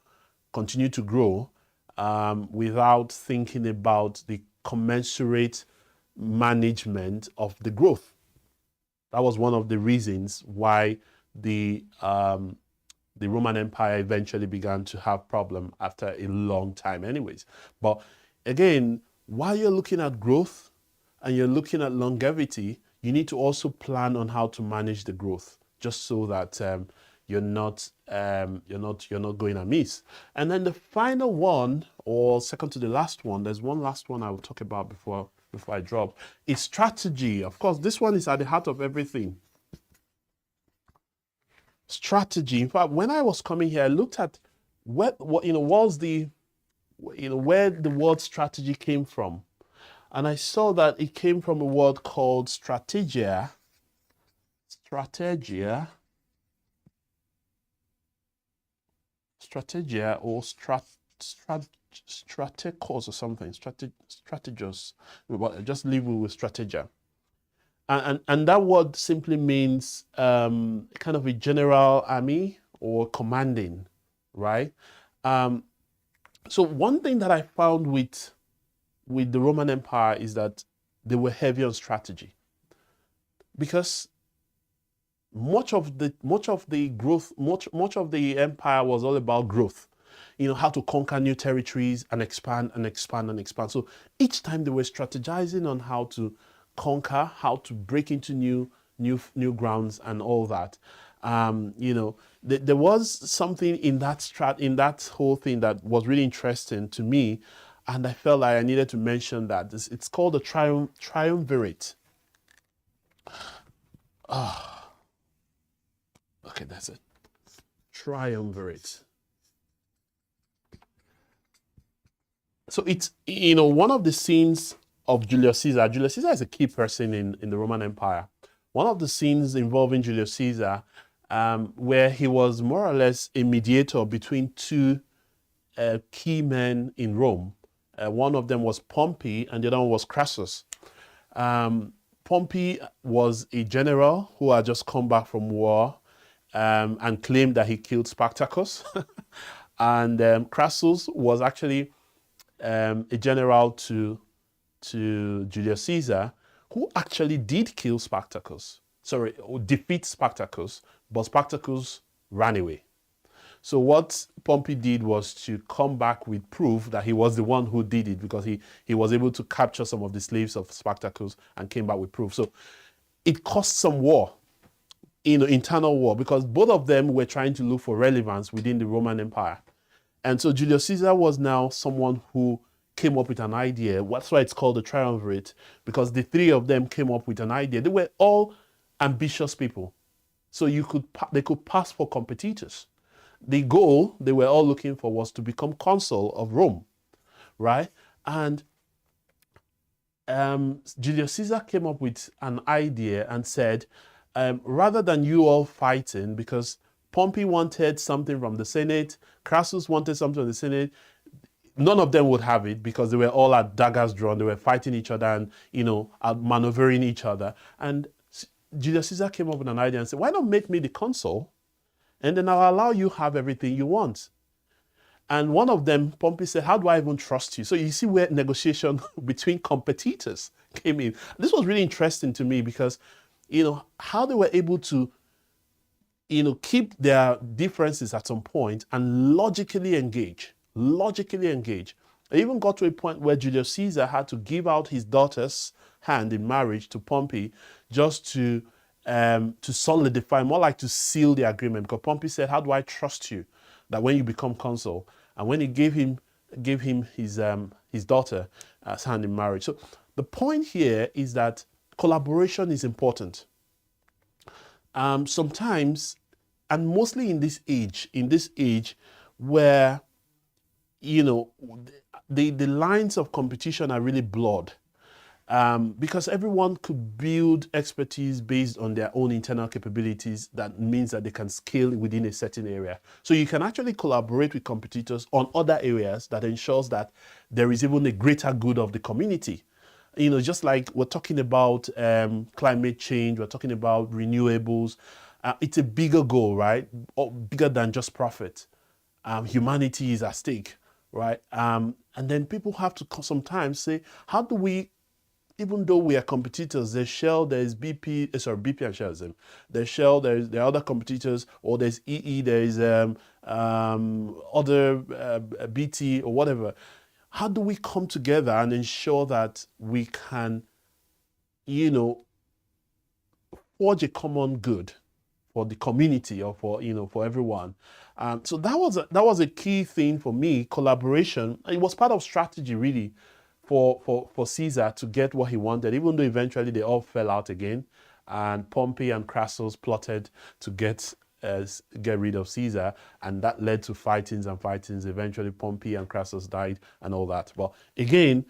without thinking about the commensurate management of the growth. That was one of the reasons why the Roman Empire eventually began to have problem after a long time anyways. But again, while you're looking at growth and you're looking at longevity, you need to also plan on how to manage the growth, just so that you're not going amiss. And then the final one, or second to the last one, there's one last one I will talk about before I drop, is strategy. Of course, this one is at the heart of everything. Strategy. In fact, when I was coming here, I looked at where the word strategy came from, and I saw that it came from a word called strategia. Strategia or strategos or something. Strategos. But just leave it with strategia. And that word simply means kind of a general army or commanding, right? So one thing that I found with the Roman Empire is that they were heavy on strategy, because much of the empire was all about growth. How to conquer new territories and expand and expand and expand. So each time they were strategizing on how to conquer, how to break into new grounds and all that. There was something in that whole thing that was really interesting to me, and I felt like I needed to mention that. It's called the triumvirate. Okay, that's it. Triumvirate. So it's, one of the scenes of Julius Caesar. Julius Caesar is a key person in the Roman Empire. One of the scenes involving Julius Caesar, where he was more or less a mediator between two key men in Rome. One of them was Pompey, and the other one was Crassus. Pompey was a general who had just come back from war and claimed that he killed Spartacus. And Crassus was actually a general to Julius Caesar, who actually did kill Spartacus. Or defeat Spartacus, but Spartacus ran away. So what Pompey did was to come back with proof that he was the one who did it, because he was able to capture some of the slaves of Spartacus and came back with proof. So it caused some war, internal war, because both of them were trying to look for relevance within the Roman Empire. And so Julius Caesar was now someone who came up with an idea. That's why it's called the triumvirate, because the three of them came up with an idea. They were all ambitious people. So they could pass for competitors. The goal they were all looking for was to become consul of Rome, right? And Julius Caesar came up with an idea and said, rather than you all fighting, because Pompey wanted something from the Senate, Crassus wanted something from the Senate, none of them would have it because they were all at daggers drawn. They were fighting each other and, maneuvering each other. And Julius Caesar came up with an idea and said, why not make me the consul? And then I'll allow you have everything you want. And one of them, Pompey, said, how do I even trust you? So you see where negotiation between competitors came in. This was really interesting to me because, how they were able to, keep their differences at some point and logically engage. It even got to a point where Julius Caesar had to give out his daughter's hand in marriage to Pompey just to solidify, more like to seal the agreement. Because Pompey said, how do I trust you that when you become consul? And when he gave him his daughter as hand in marriage. So the point here is that collaboration is important. Sometimes, and mostly in this age where, the lines of competition are really blurred. Because everyone could build expertise based on their own internal capabilities. That means that they can scale within a certain area. So you can actually collaborate with competitors on other areas that ensures that there is even a greater good of the community. Just like we're talking about climate change, we're talking about renewables. It's a bigger goal, right? Or bigger than just profit. Humanity is at stake, right? And then people have to sometimes say, how do we, even though we are competitors, there's Shell, there's BP and Shell. There's Shell, there are other competitors, or there's EE, there's other BT or whatever. How do we come together and ensure that we can, forge a common good for the community or for everyone? So that was a key thing for me, collaboration. It was part of strategy really for Caesar to get what he wanted, even though eventually they all fell out again. And Pompey and Crassus plotted to get rid of Caesar, and that led to fightings. Eventually Pompey and Crassus died and all that. But again,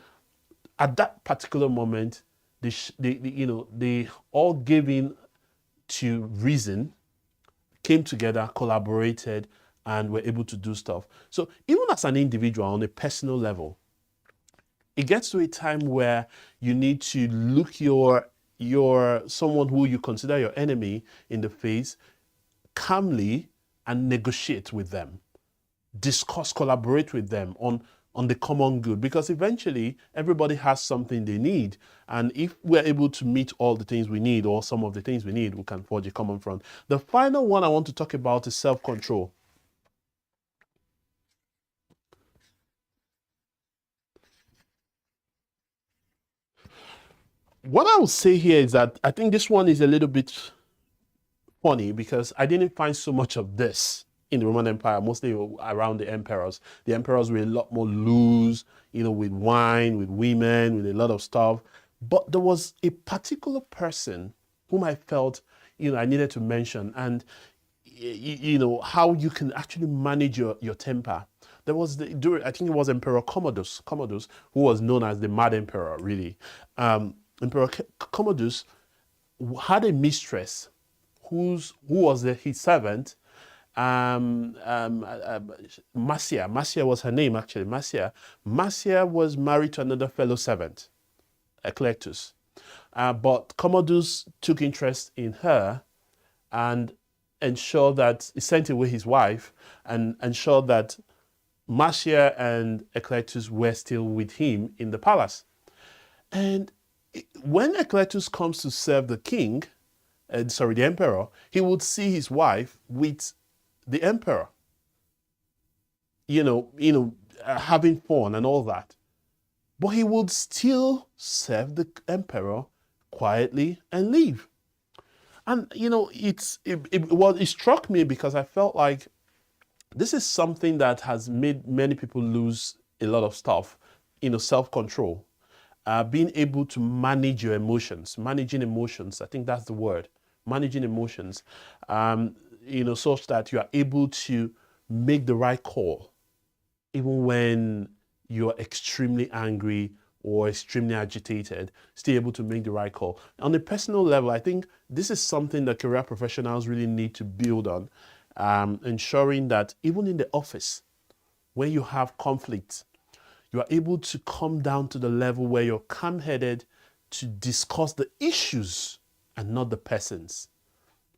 at that particular moment, they all gave in to reason, came together, collaborated, and were able to do stuff. So even as an individual, on a personal level, it gets to a time where you need to look your someone who you consider your enemy in the face calmly and negotiate with them, discuss, collaborate with them on the common good, because eventually everybody has something they need. And if we're able to meet all the things we need, or some of the things we need, we can forge a common front. The final one I want to talk about is self-control. What I will say here is that I think this one is a little bit funny because I didn't find so much of this in the Roman Empire, mostly around the emperors. The emperors were a lot more loose, with wine, with women, with a lot of stuff. But there was a particular person whom I felt, I needed to mention, and how you can actually manage your temper. There was I think it was Emperor Commodus, who was known as the Mad Emperor, really. Emperor Commodus had a mistress who was his servant, Marcia. Marcia was her name, actually. Marcia was married to another fellow servant, Eclectus. But Commodus took interest in her and ensured that he sent away his wife and ensured that Marcia and Eclectus were still with him in the palace. And when Eclectus comes to serve the king, the emperor, he would see his wife with the emperor. having fun and all that. But he would still serve the emperor quietly and leave. And it struck me because I felt like this is something that has made many people lose a lot of stuff, self-control, being able to manage your emotions, managing emotions. I think that's the word, managing emotions, such that you are able to make the right call, even when you're extremely angry or extremely agitated, still able to make the right call. On a personal level, I think this is something that career professionals really need to build on, ensuring that even in the office, when you have conflict, you are able to come down to the level where you're calm-headed to discuss the issues and not the persons,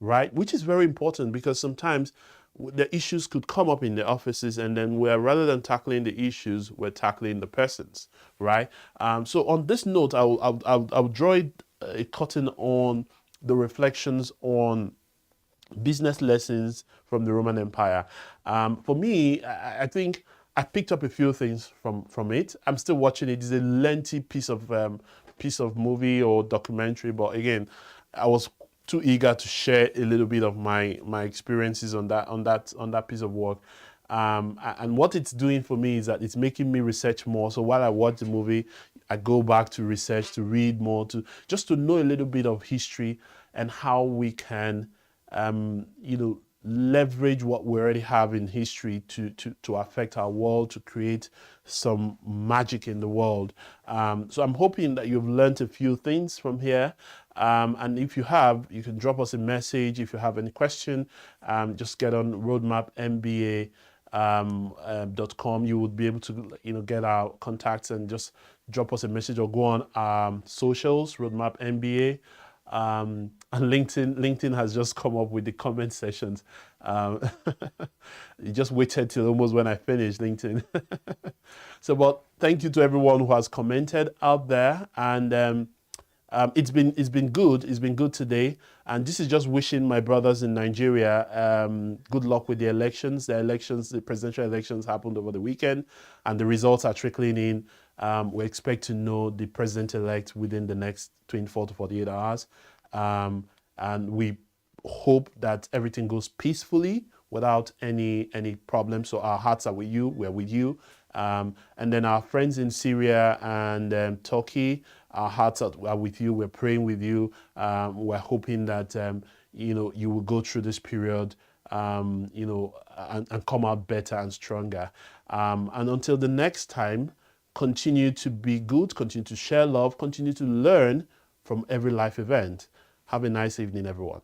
right? Which is very important because sometimes the issues could come up in the offices, and then rather than tackling the issues, we're tackling the persons, right? So on this note, I'll draw a curtain on the reflections on business lessons from the Roman Empire. For me, I think I picked up a few things from it. I'm still watching it. It's a lengthy piece of movie or documentary, but again, I was too eager to share a little bit of my experiences on that piece of work. And what it's doing for me is that it's making me research more. So while I watch the movie, I go back to research, to read more, to know a little bit of history and how we can, leverage what we already have in history to affect our world, to create some magic in the world. So I'm hoping that you've learned a few things from here. And if you have, you can drop us a message. If you have any question, just get on roadmapmba.com. You would be able to get our contacts and just drop us a message, or go on socials, Roadmap MBA. And LinkedIn has just come up with the comment sessions. You just waited till almost when I finished LinkedIn. So, but thank you to everyone who has commented out there, and it's been good. It's been good today, and this is just wishing my brothers in Nigeria good luck with the elections. The presidential elections happened over the weekend, and the results are trickling in. We expect to know the president-elect within the next 24 to 48 hours, and we hope that everything goes peacefully without any problems. So our hearts are with you. We're with you. And then our friends in Syria and Turkey, our hearts are with you. We're praying with you. We're hoping that you will go through this period, and come out better and stronger. And until the next time, continue to be good, continue to share love, continue to learn from every life event. Have a nice evening, everyone.